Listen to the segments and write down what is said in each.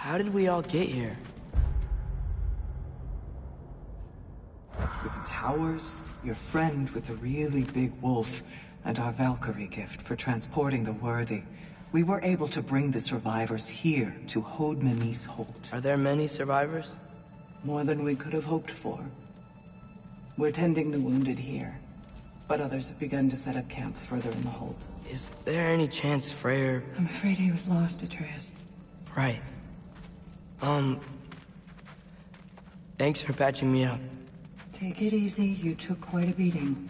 How did we all get here? With the towers, your friend with the really big wolf, and our Valkyrie gift for transporting the worthy, we were able to bring the survivors here to Hod Mimis Holt. Are there many survivors? More than we could have hoped for. We're tending the wounded here, but others have begun to set up camp further in the Holt. Is there any chance Freyr... I'm afraid he was lost, Atreus. Right. Thanks for patching me up. Take it easy, you took quite a beating.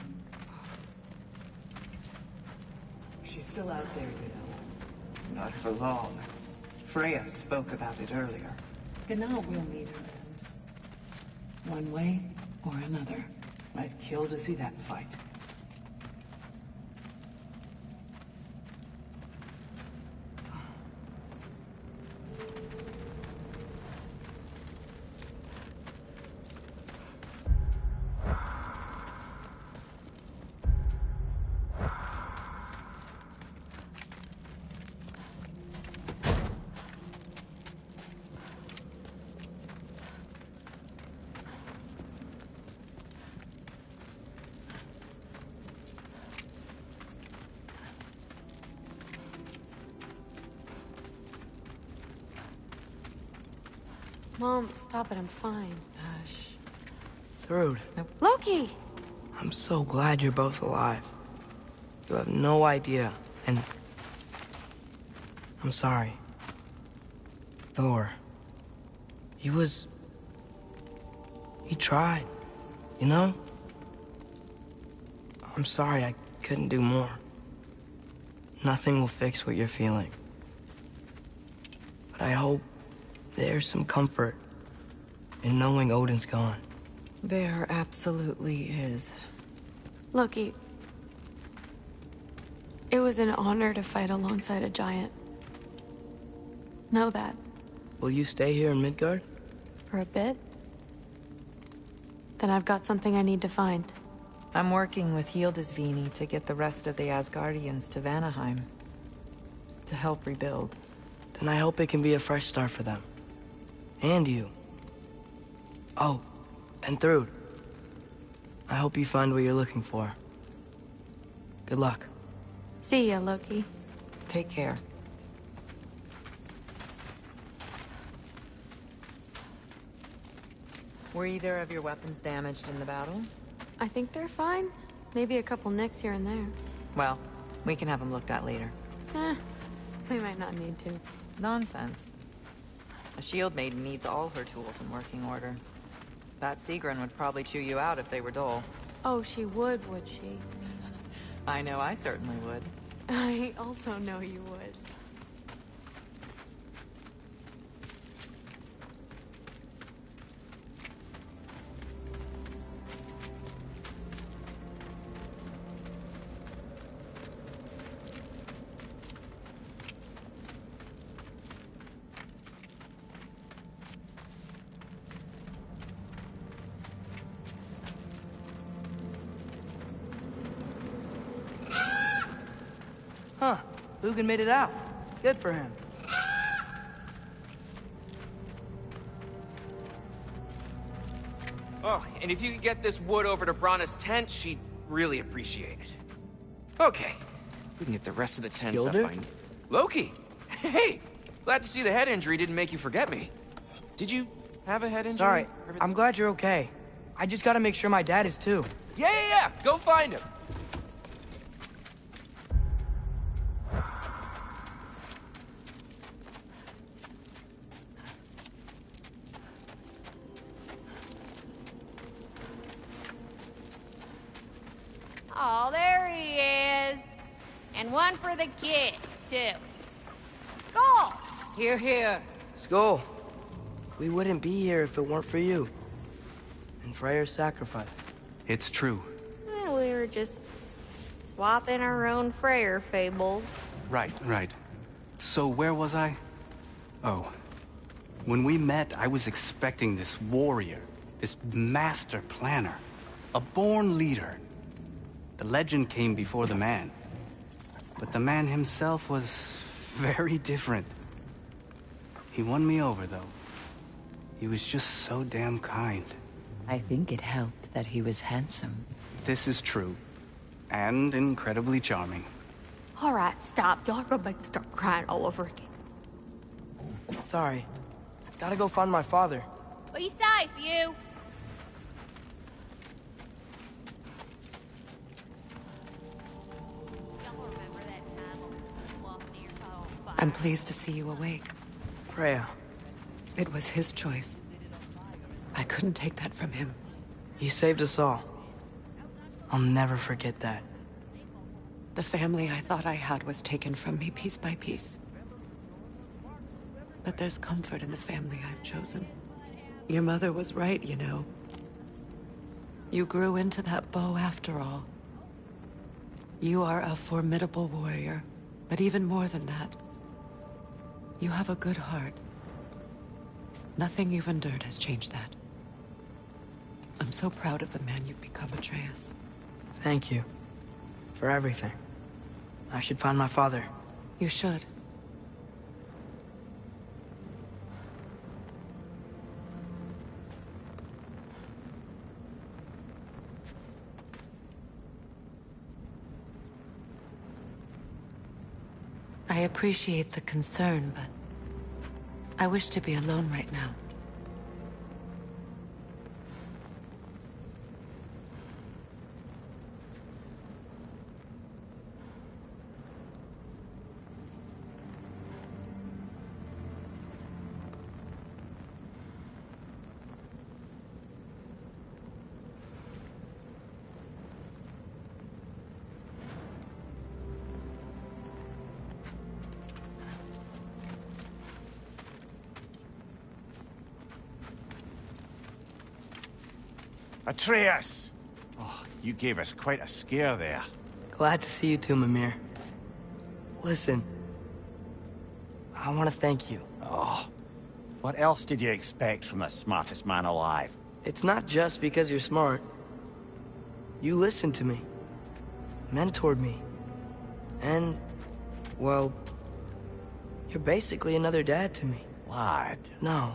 She's still out there, you know. Not for long. Freya spoke about it earlier. Gnaw will meet her end. One way or another. I'd kill to see that fight. Mom, stop it, I'm fine. Hush. Thrud. Loki! I'm so glad you're both alive. You have no idea, and... I'm sorry. Thor. He tried, you know? I'm sorry I couldn't do more. Nothing will fix what you're feeling. But I hope there's some comfort in knowing Odin's gone. There absolutely is. Loki, it was an honor to fight alongside a giant. Know that. Will you stay here in Midgard? For a bit? Then I've got something I need to find. I'm working with Hildisvini to get the rest of the Asgardians to Vanaheim. To help rebuild. Then I hope it can be a fresh start for them. And you. Oh, and Thrud. I hope you find what you're looking for. Good luck. See ya, Loki. Take care. Were either of your weapons damaged in the battle? I think they're fine. Maybe a couple nicks here and there. Well, we can have them looked at later. We might not need to. Nonsense. A shield maiden needs all her tools in working order. That Sigrun would probably chew you out if they were dull. Oh, she would she? I know I certainly would. I also know you would. Huh. Lugan made it out. Good for him. Oh, and if you could get this wood over to Brana's tent, she'd really appreciate it. Okay, we can get the rest of the tents up Skilder? by... Loki! Hey! Glad to see the head injury didn't make you forget me. Did you have a head injury? Sorry. I'm glad you're okay. I just gotta make sure my dad is too. Yeah! Go find him! Oh, there he is. And one for the kid, too. Skull! Here, here. Skull. We wouldn't be here if it weren't for you. And Freyr's sacrifice. It's true. We were just swapping our own Freyr fables. Right. So where was I? Oh. When we met, I was expecting this warrior, this master planner, a born leader. The legend came before the man. But the man himself was very different. He won me over, though. He was just so damn kind. I think it helped that he was handsome. This is true. And incredibly charming. All right, stop. Y'all are gonna make me start crying all over again. Sorry. Gotta go find my father. Be safe, you. Y'all remember that time when we walked near caught on fire? I'm pleased to see you awake. Freya, It was his choice. I couldn't take that from him. you saved us all. I'll never forget that. The family I thought I had was taken from me piece by piece. But there's comfort in the family I've chosen. Your mother was right, you know. You grew into that bow after all. You are a formidable warrior, but even more than that, you have a good heart. Nothing you've endured has changed that. I'm so proud of the man you've become, Atreus. Thank you. For everything. I should find my father. You should. I appreciate the concern, but I wish to be alone right now. Atreus! Oh, you gave us quite a scare there. Glad to see you too, Mimir. Listen. I want to thank you. Oh, what else did you expect from the smartest man alive? It's not just because you're smart. You listened to me. Mentored me. And, well, you're basically another dad to me. Lad. No.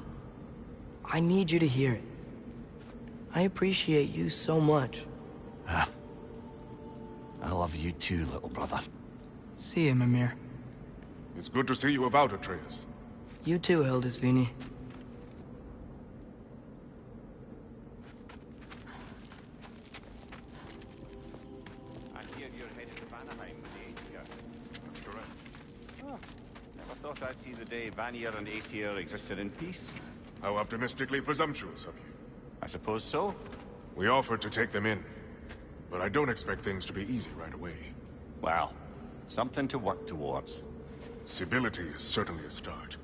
I need you to hear it. I appreciate you so much. I love you too, little brother. See you, Mimir. It's good to see you about, Atreus. You too, Hildisvini. I hear you're headed to Vanaheim with Aesir. Correct. Oh, never thought I'd see the day Vanir and Aesir existed in peace. How optimistically presumptuous of you. I suppose so. We offered to take them in, but I don't expect things to be easy right away. Well, something to work towards. Civility is certainly a start.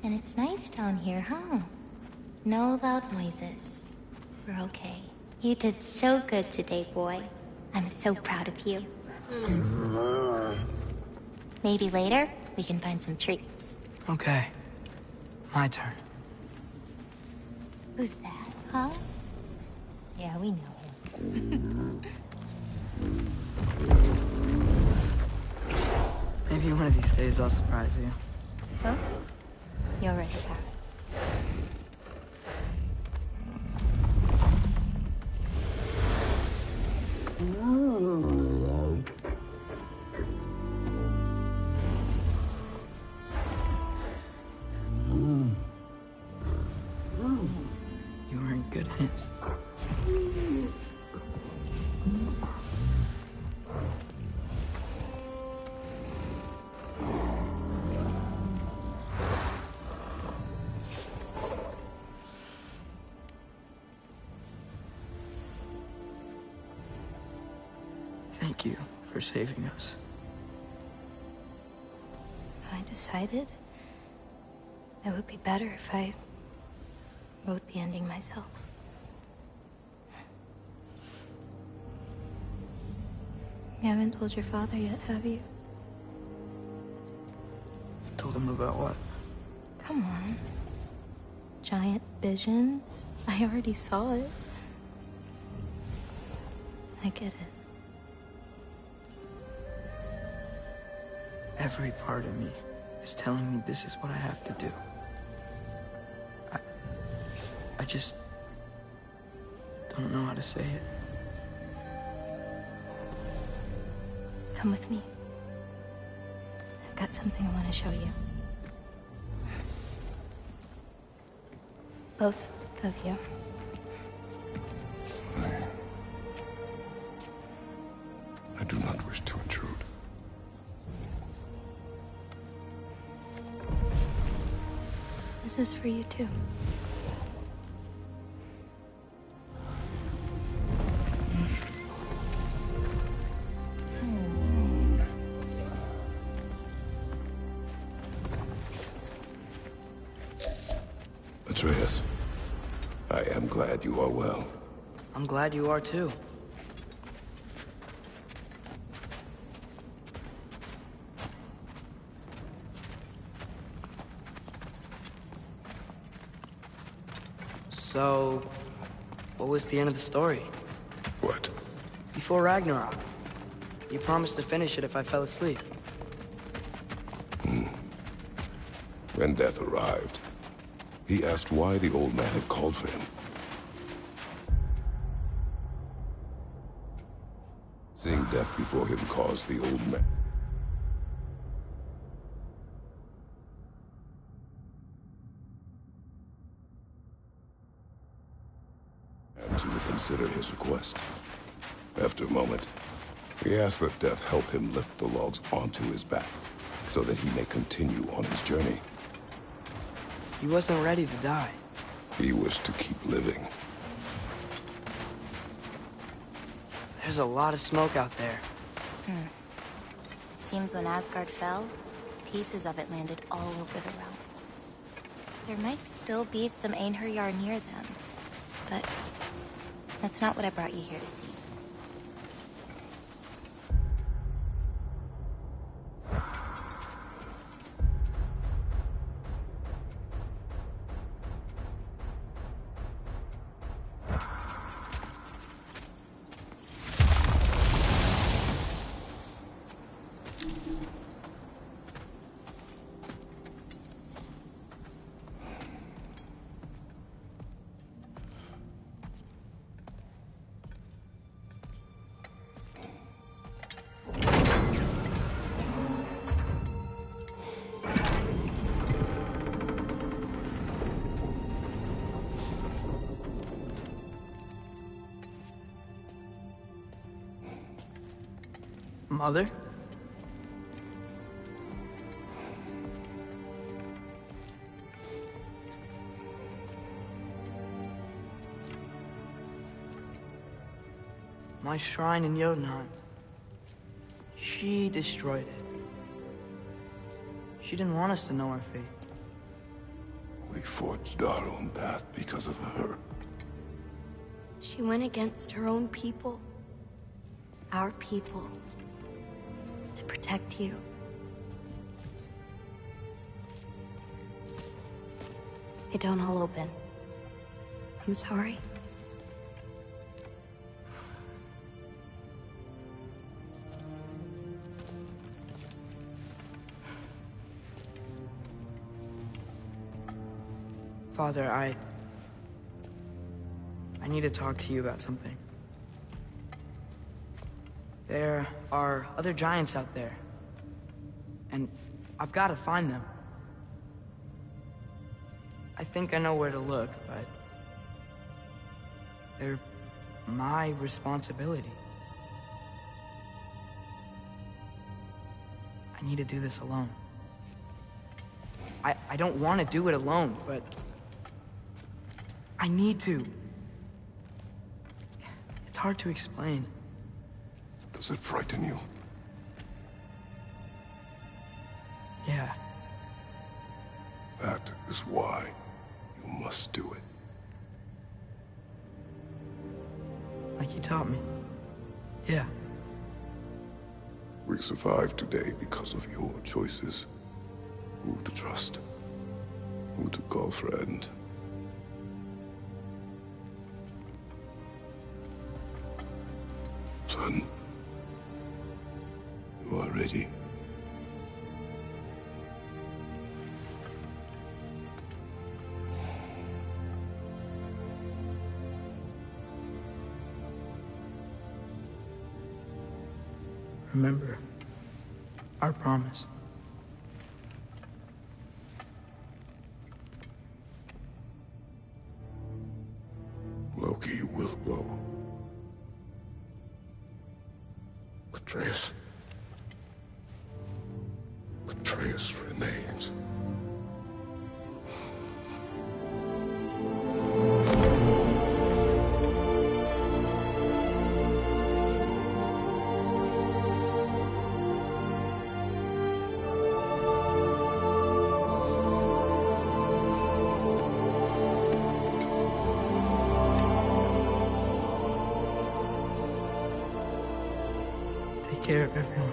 And it's nice down here, huh? No loud noises. We're okay. You did so good today, boy. I'm so proud of you. Maybe later, we can find some treats. Okay. My turn. Who's that, huh? Yeah, we know him. Maybe one of these days I'll surprise you. Huh? You already have. You were in good hands. Thank you for saving us. I decided it would be better if I wrote the ending myself. You haven't told your father yet, have you? Told him about what? Come on. giant visions. I already saw it. I get it. Every part of me is telling me this is what I have to do. I just don't know how to say it. Come with me. I've got something I want to show you. Both of you. I do not wish to intrude. This is for you too. Atreus, I am glad you are well. I'm glad you are too. So, what was the end of the story? What? Before Ragnarok. You promised to finish it if I fell asleep. When death arrived, he asked why the old man had called for him. Seeing death before him caused the old man to reconsider his request. After a moment, he asked that death help him lift the logs onto his back, so that he may continue on his journey. He wasn't ready to die. He wished to keep living. There's a lot of smoke out there. Seems when Asgard fell, pieces of it landed all over the realms. There might still be some Einherjar near them, but that's not what I brought you here to see. Mother? My shrine in Jotunheim. She destroyed it. She didn't want us to know our fate. We forged our own path because of her. She went against her own people. Our people. To protect you. They don't all open. I'm sorry. Father, I need to talk to you about something. There are other giants out there. And I've got to find them. I think I know where to look, but they're my responsibility. I need to do this alone. I don't want to do it alone, but I need to. It's hard to explain. Does it frighten you? Yeah. That is why you must do it. Like you taught me. Yeah. We survived today because of your choices. Who to trust, who to call friend, son. You are ready. Remember our promise. Loki will go. Atreus. Atreus remains. Take care of everyone.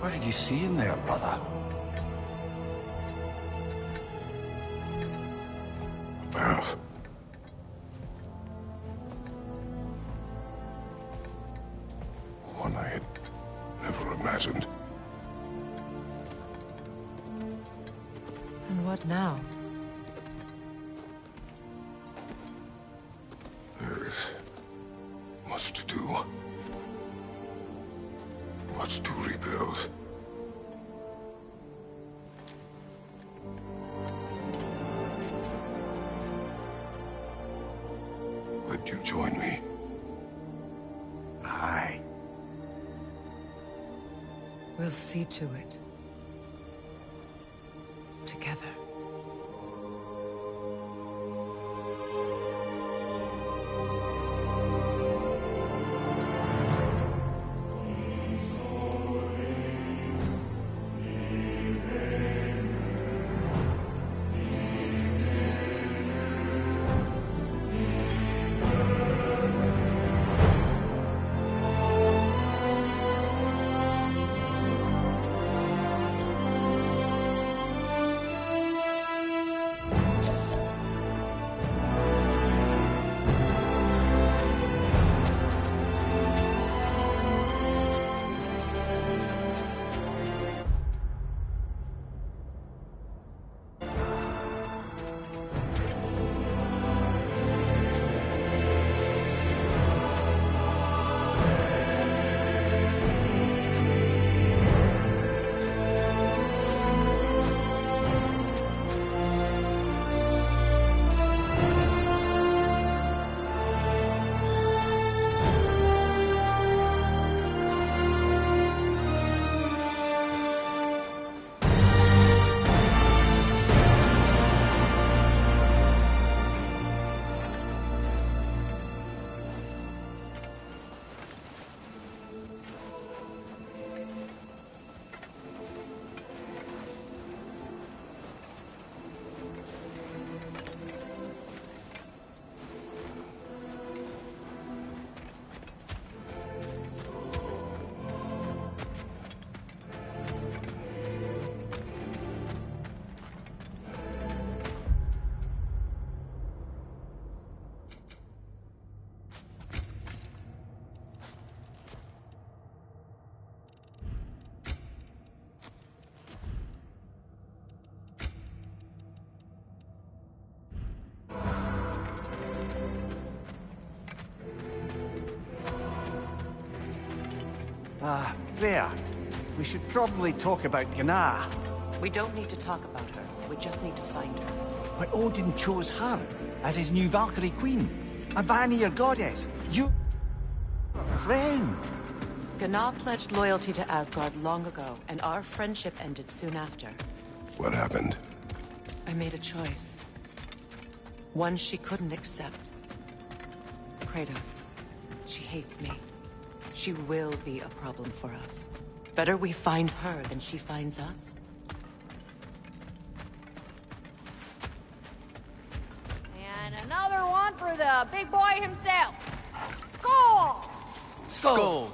What did you see in there, brother? Path. One I had never imagined. And what now? There is much to do. Much to rebuild. Would you join me? Aye. We'll see to it. Together. There. We should probably talk about Gná. We don't need to talk about her. We just need to find her. But Odin chose her as his new Valkyrie queen. A Vanir goddess. You... friend. Gná pledged loyalty to Asgard long ago, and our friendship ended soon after. What happened? I made a choice. One she couldn't accept. Kratos. She hates me. She will be a problem for us. Better we find her than she finds us. And another one for the big boy himself. Skull! Skull!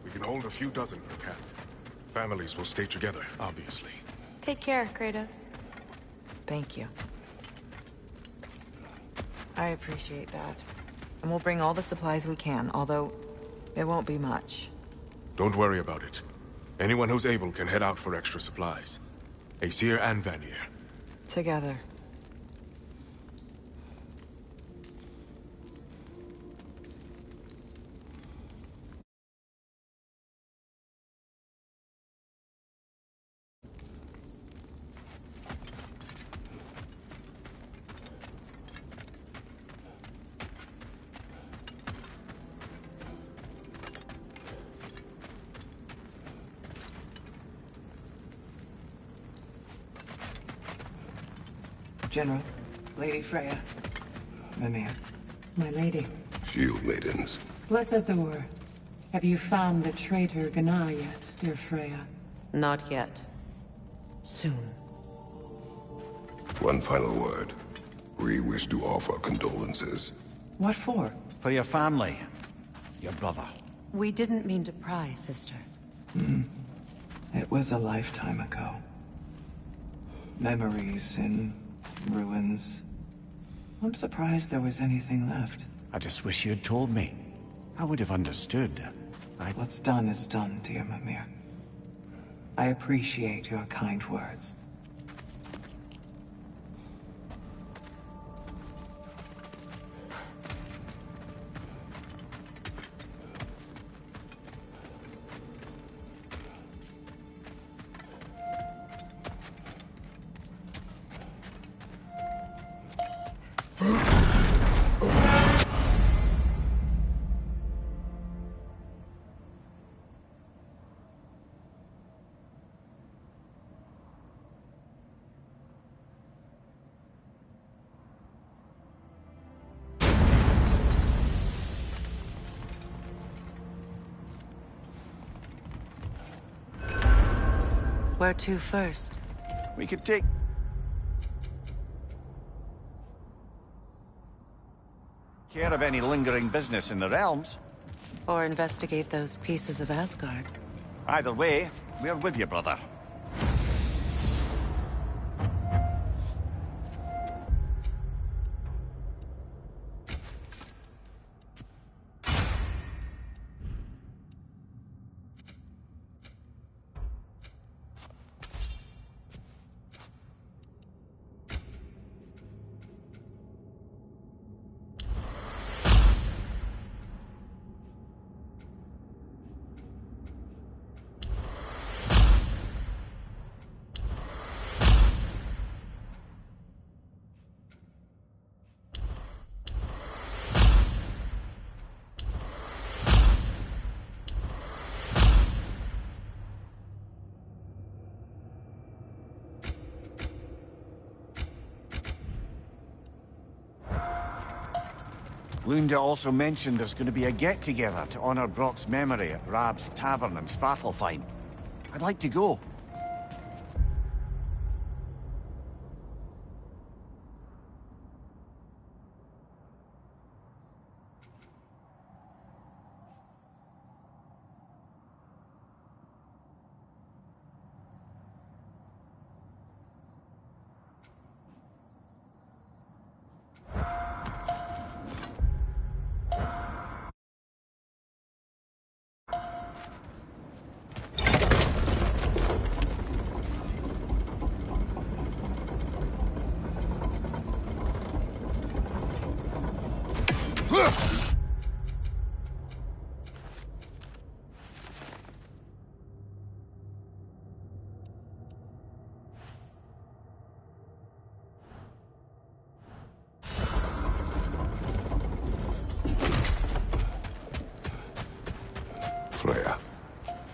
We can hold a few dozen per camp. Families will stay together, obviously. Take care, Kratos. Thank you. I appreciate that. And we'll bring all the supplies we can, although it won't be much. Don't worry about it. Anyone who's able can head out for extra supplies. Aesir and Vanir. Together. General, Lady Freya, Mimir. My lady. Shield maidens. Blessed Thor, have you found the traitor Gná yet, dear Freya? Not yet. Soon. One final word. We wish to offer condolences. What for? For your family. Your brother. We didn't mean to pry, sister. It was a lifetime ago. Memories in ruins. I'm surprised there was anything left. I just wish you had told me. I would have understood. What's done is done, dear Mimir. I appreciate your kind words. Where to first? We could take... care of any lingering business in the realms. Or investigate those pieces of Asgard. Either way, we're with you, brother. Lunda also mentioned there's going to be a get-together to honor Brock's memory at Rab's Tavern in Svartalfheim. I'd like to go. Freya,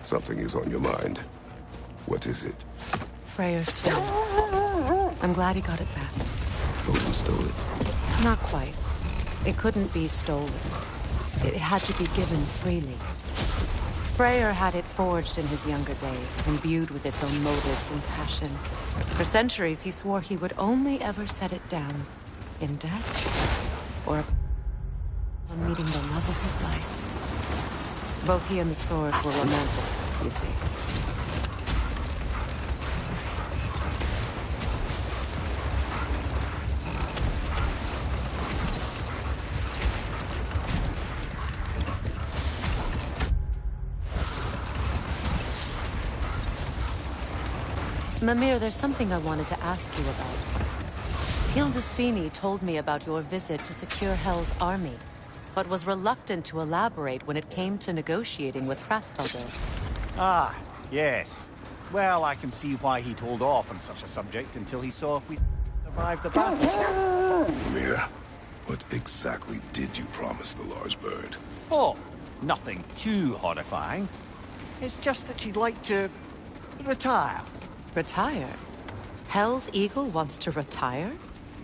something is on your mind. What is it? Freyr's stone. I'm glad he got it back. Odin stole it. Not quite. It couldn't be stolen. It had to be given freely. Freyr had it forged in his younger days, imbued with its own motives and passion. For centuries, he swore he would only ever set it down in death, or on meeting the love of his life. Both he and the sword were romantics, you see. Mimir, there's something I wanted to ask you about. Hildisvini told me about your visit to secure Hel's army, but was reluctant to elaborate when it came to negotiating with Krasfelder. Ah, yes. Well, I can see why he'd hold off on such a subject until he saw if we survived the battle. Mimir, what exactly did you promise the large bird? Oh, nothing too horrifying. It's just that she'd like to retire. Retire? Hel's Eagle wants to retire?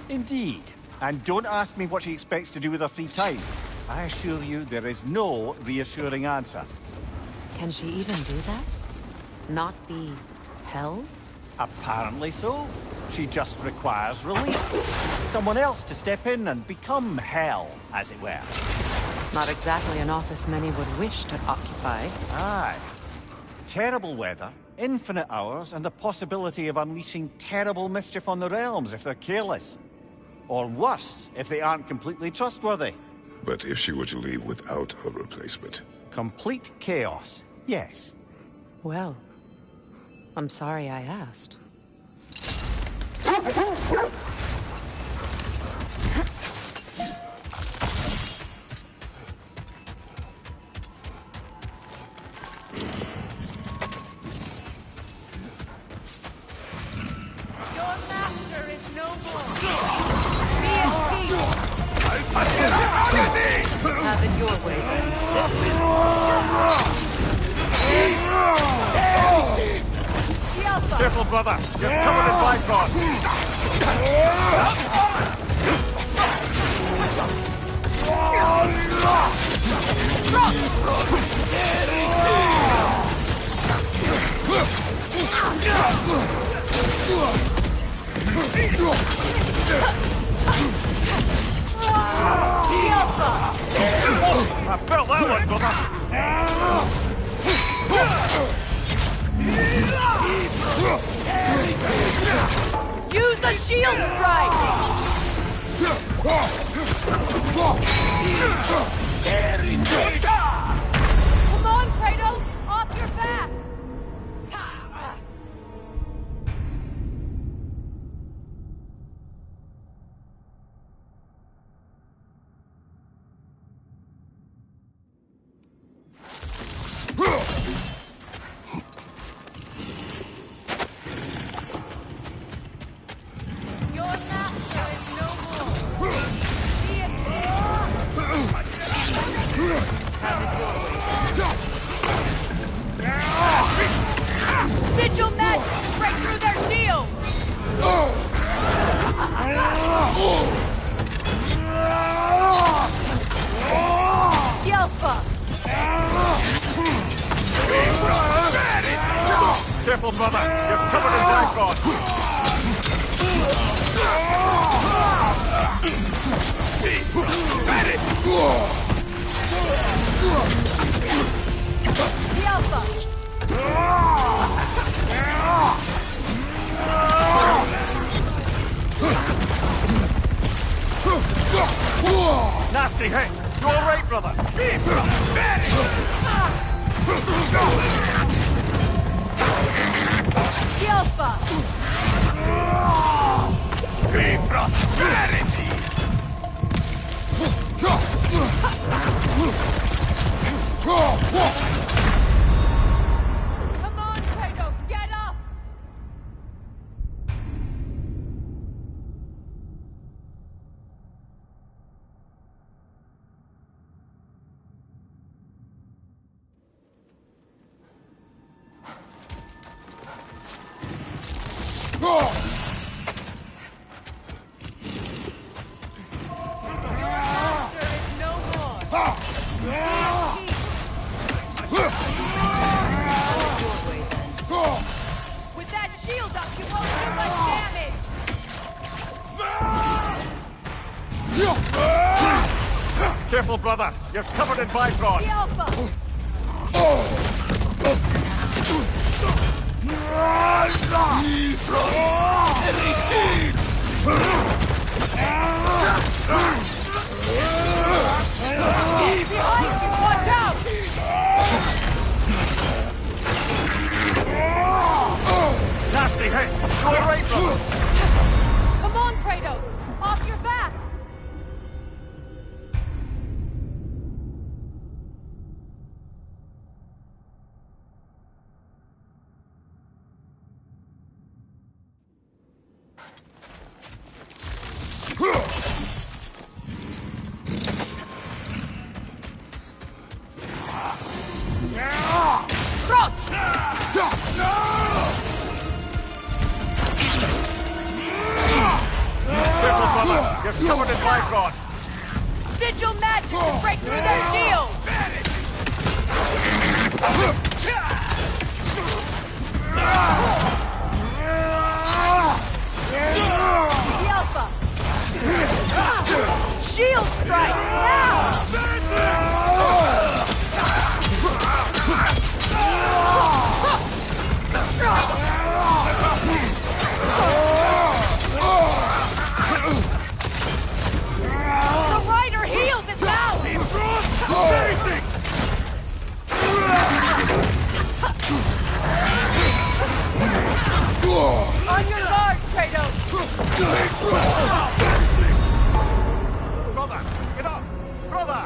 Indeed. And don't ask me what she expects to do with her free time. I assure you there is no reassuring answer. Can she even do that? Not be Hel? Apparently so. She just requires relief. Someone else to step in and become Hel, as it were. Not exactly an office many would wish to occupy. Aye. Terrible weather, infinite hours, and the possibility of unleashing terrible mischief on the realms if they're careless. Or worse, if they aren't completely trustworthy. But if she were to leave without a replacement? Complete chaos, yes. Well, I'm sorry I asked. Have it your way, then. Careful, brother. You're covered in bifrost. I felt that one, brother. Use the shield strike! Come on, Kratos! Off your back! Sigil magic! Break through their shield! Yelpa! Careful, brother. You're covered in bifrost. Yelpa! Nasty hit. You all right, brother? Yelpa! Prosperity! With that shield up, you won't do much damage! Careful, brother. You're covered in Bifrost. The Alpha! Behind you! Watch out! Nasty hit. Go away, brother. Come on, Kratos! Off your back! Careful, brother. You're covered in Bifrost. Sigil magic to break through their shield! The Alpha! Shield strike! Now! The rider heals it now! On your guard, Kratos! Brother, get up! Brother!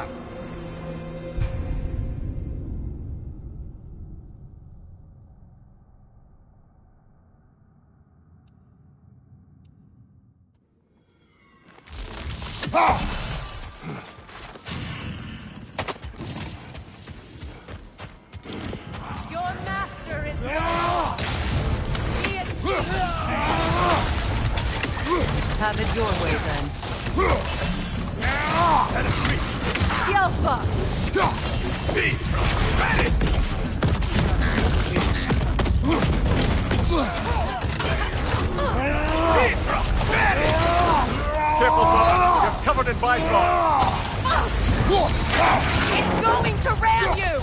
Your master is gone! He is... Have it your way, then. The Alpha! Careful, brother. You're covered in Bifrost. It's going to ram you!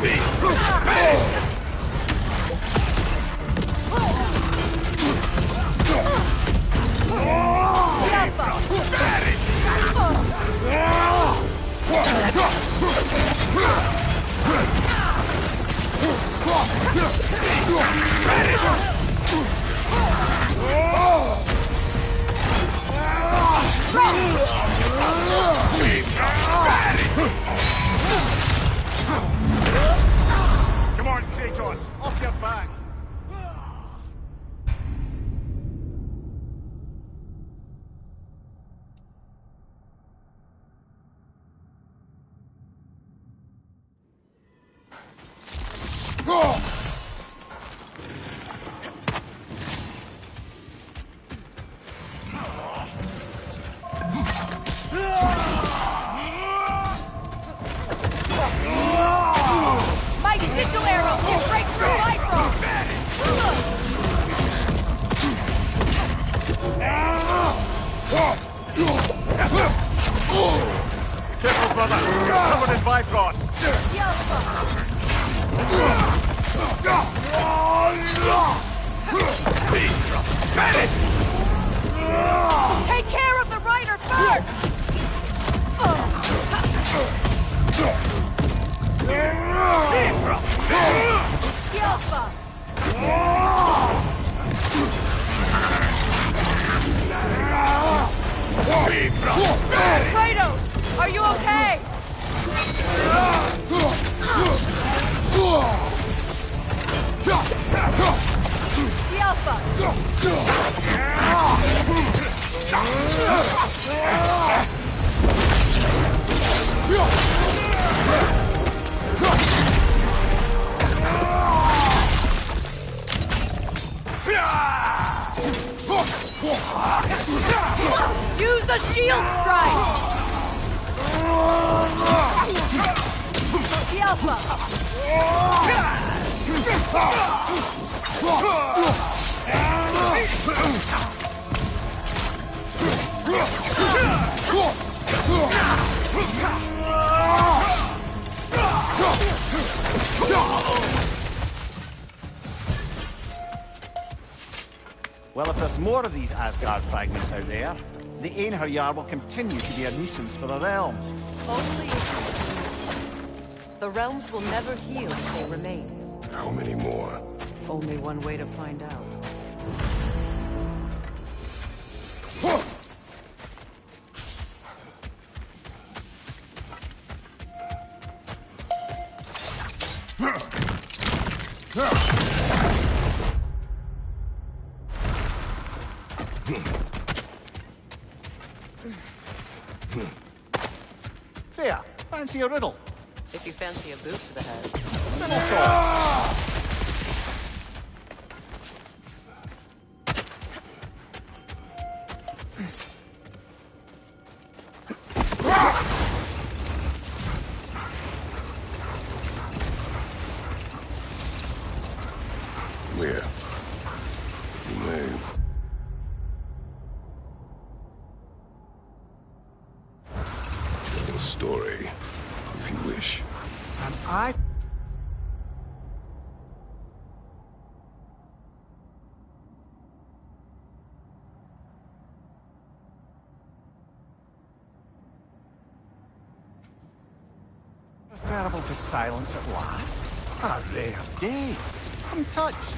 The Come on, Kratos. Off your back. My sigil arrow can break through Bifrost! Careful, brother. You're covered in Bifrost. The Alpha! Take care of the rider first! The Alpha! Kratos! Are you okay? The Alpha! a shield strike! The Alpha! Well, if there's more of these Asgard fragments out there, the Einherjar will continue to be a nuisance for the realms. Only the realms will never heal if they remain. How many more? Only one way to find out. Fair. Fancy a riddle? If you fancy a boot to the head. Riddle sword. Where? You may. Tell a story, if you wish. And I... Preferable to silence at last. A rare day. I'm touched.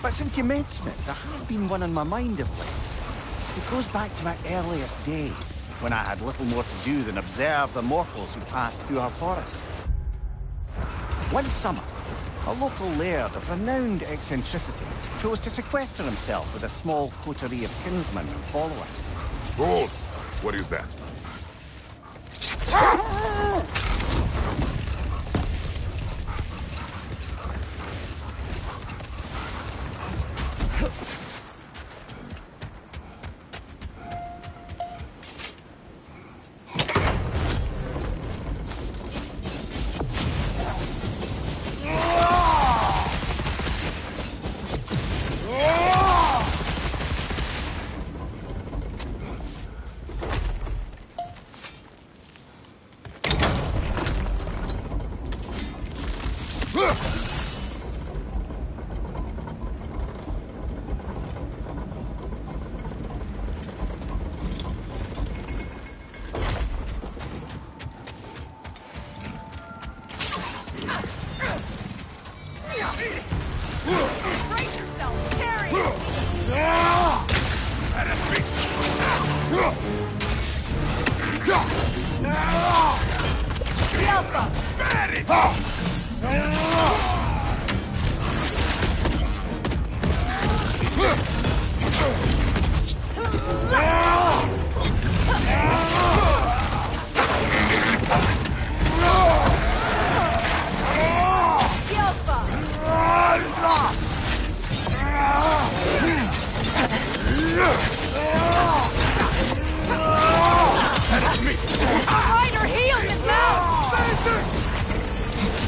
But since you mention it, there has been one on my mind of late. It goes back to my earliest days, when I had little more to do than observe the mortals who passed through our forest. One summer, a local laird of renowned eccentricity chose to sequester himself with a small coterie of kinsmen and followers. Hold! What is that?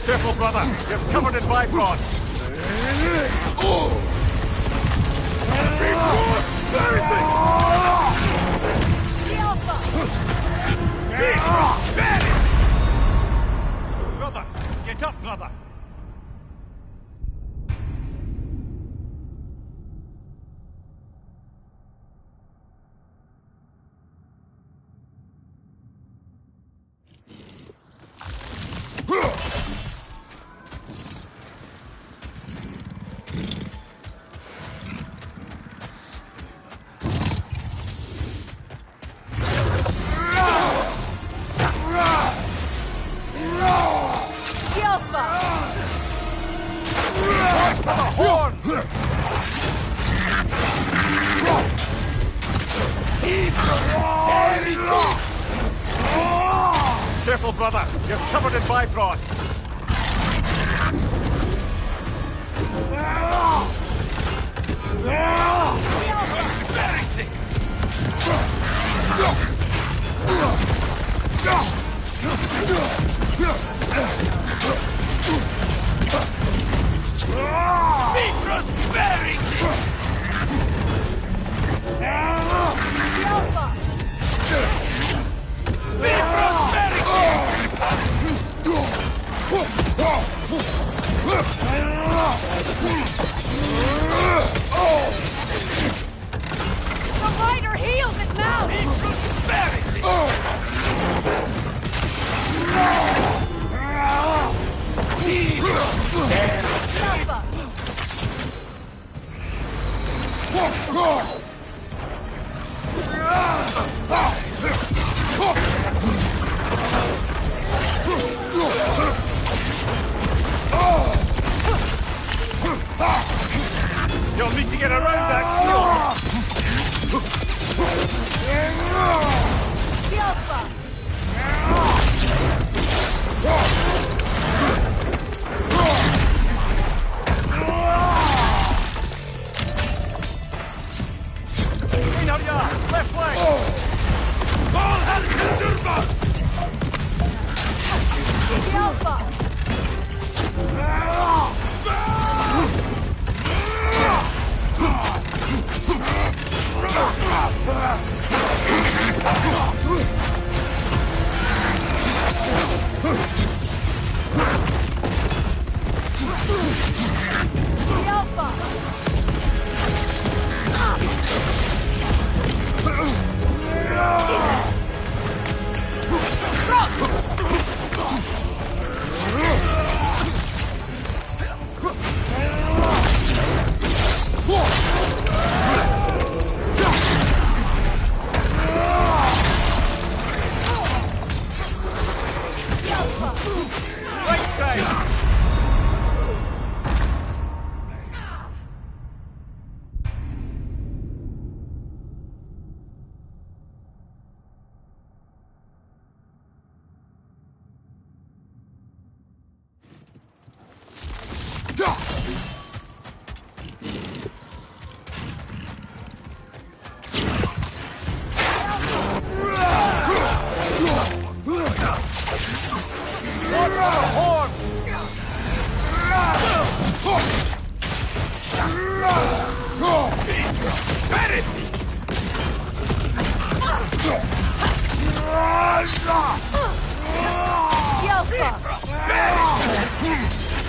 Careful, brother. You're covered in Bifrost. Brother, get up, brother. Careful, brother. You're covered in Bifrost. The rider heals his mouth! You'll need to get around that shield! Left flank! All hands to Durban!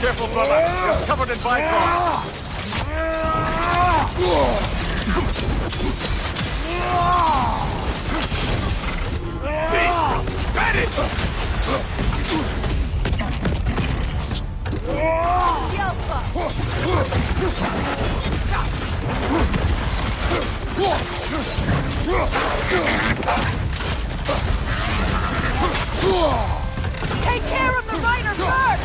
Careful, brother. You're covered in bifrost. Take care of the rider first!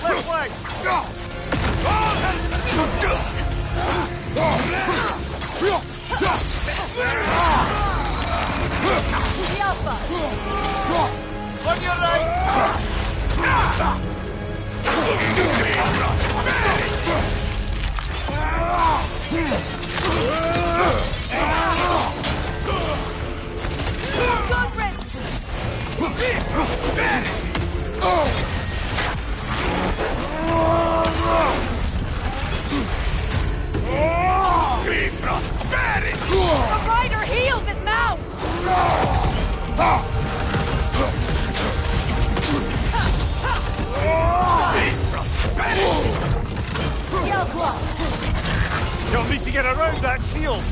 Left flank! On your right! The rider heals his mouth! You'll need to get around that shield.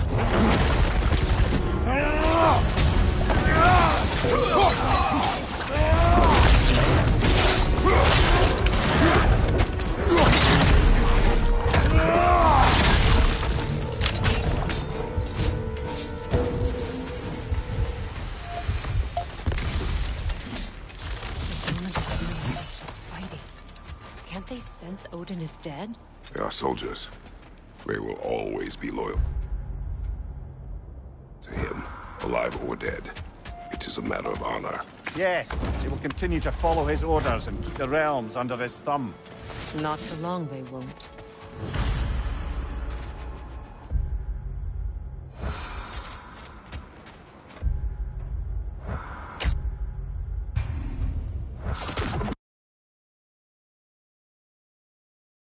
Can't they sense Odin's is dead? They are soldiers. They will always be loyal to him, alive or dead. It is a matter of honor. Yes, they will continue to follow his orders and keep the realms under his thumb. Not for long, they won't.